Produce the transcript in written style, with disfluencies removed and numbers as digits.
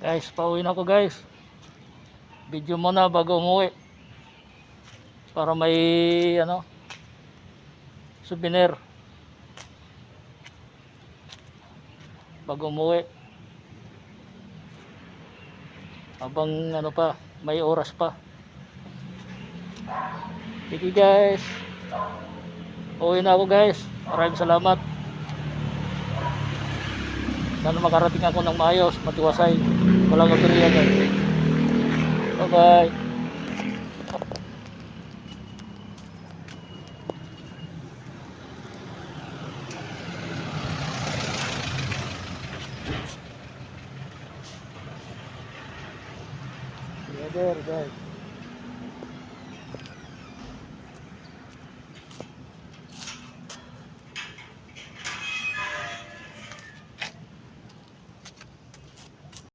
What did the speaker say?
Guys, pauwi na ako guys. Video muna bago umuwi. Para may souvenir. Bago umuwi. Habang pa, may oras pa. Sige guys. Pauwi na ako guys. Maraming salamat. Sana makarating ako ng maayos, matiwasay. Walang aberya guys. Bye bye. There guys.